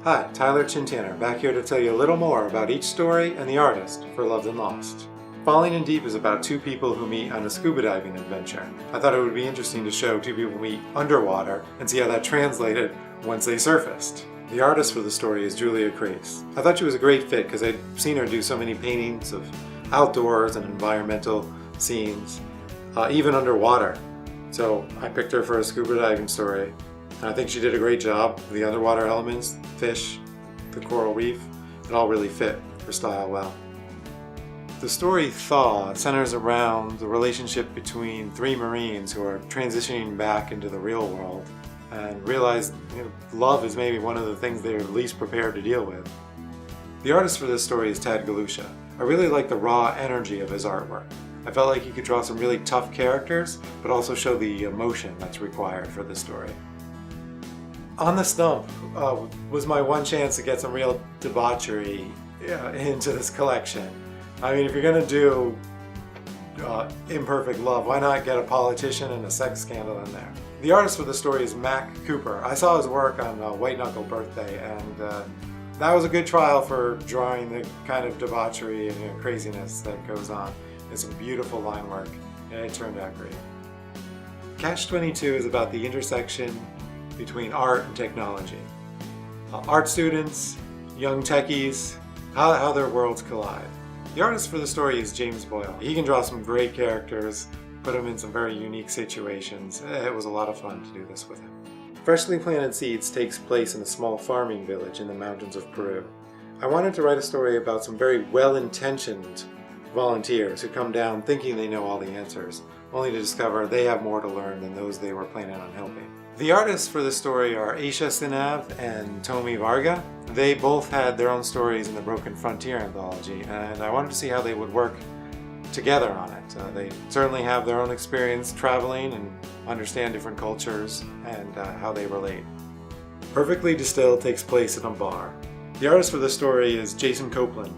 Hi, Tyler Chintanner, back here to tell you a little more about each story and the artist for Loved and Lost. Falling in Deep is about two people who meet on a scuba diving adventure. I thought it would be interesting to show two people meet underwater and see how that translated once they surfaced. The artist for the story is Julia Crace. I thought she was a great fit because I'd seen her do so many paintings of outdoors and environmental scenes, even underwater. So I picked her for a scuba diving story. And I think she did a great job. The underwater elements, fish, the coral reef, it all really fit her style well. The story Thaw centers around the relationship between three Marines who are transitioning back into the real world and realize love is maybe one of the things they're least prepared to deal with. The artist for this story is Tad Galusha. I really like the raw energy of his artwork. I felt like he could draw some really tough characters, but also show the emotion that's required for the story. On the Stump was my one chance to get some real debauchery into this collection. I mean, if you're going to do imperfect love, why not get a politician and a sex scandal in there? The artist for the story is Mac Cooper. I saw his work on White Knuckle Birthday, and that was a good trial for drawing the kind of debauchery and craziness that goes on. It's some beautiful line work, and it turned out great. Catch-22 is about the intersection between art and technology. Art students, young techies, how their worlds collide. The artist for the story is James Boyle. He can draw some great characters, put them in some very unique situations. It was a lot of fun to do this with him. Freshly Planted Seeds takes place in a small farming village in the mountains of Peru. I wanted to write a story about some very well-intentioned volunteers who come down thinking they know all the answers, only to discover they have more to learn than those they were planning on helping. The artists for this story are Aisha Sinav and Tomi Varga. They both had their own stories in the Broken Frontier Anthology, and I wanted to see how they would work together on it. They certainly have their own experience traveling and understand different cultures and how they relate. Perfectly Distilled takes place in a bar. The artist for the story is Jason Copeland.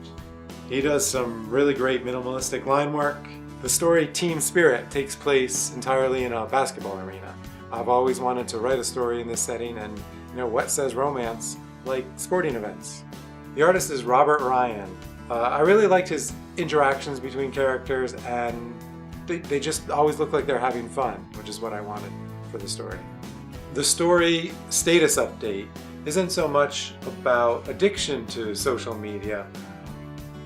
He does some really great minimalistic line work. The story Team Spirit takes place entirely in a basketball arena. I've always wanted to write a story in this setting, and what says romance like sporting events. The artist is Robert Ryan. I really liked his interactions between characters, and they just always look like they're having fun, which is what I wanted for the story. The story Status Update isn't so much about addiction to social media,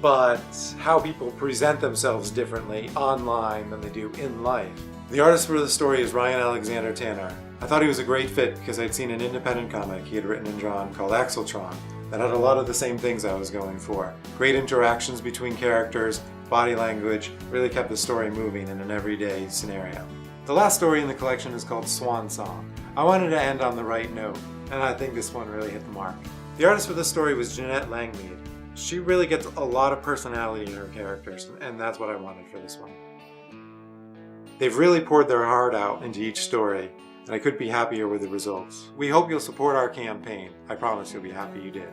but how people present themselves differently online than they do in life. The artist for the story is Ryan Alexander Tanner. I thought he was a great fit because I'd seen an independent comic he had written and drawn called Axeltron that had a lot of the same things I was going for. Great interactions between characters, body language, really kept the story moving in an everyday scenario. The last story in the collection is called Swan Song. I wanted to end on the right note, and I think this one really hit the mark. The artist for this story was Jeanette Langmead. She really gets a lot of personality in her characters, and that's what I wanted for this one. They've really poured their heart out into each story, and I couldn't be happier with the results. We hope you'll support our campaign. I promise you'll be happy you did.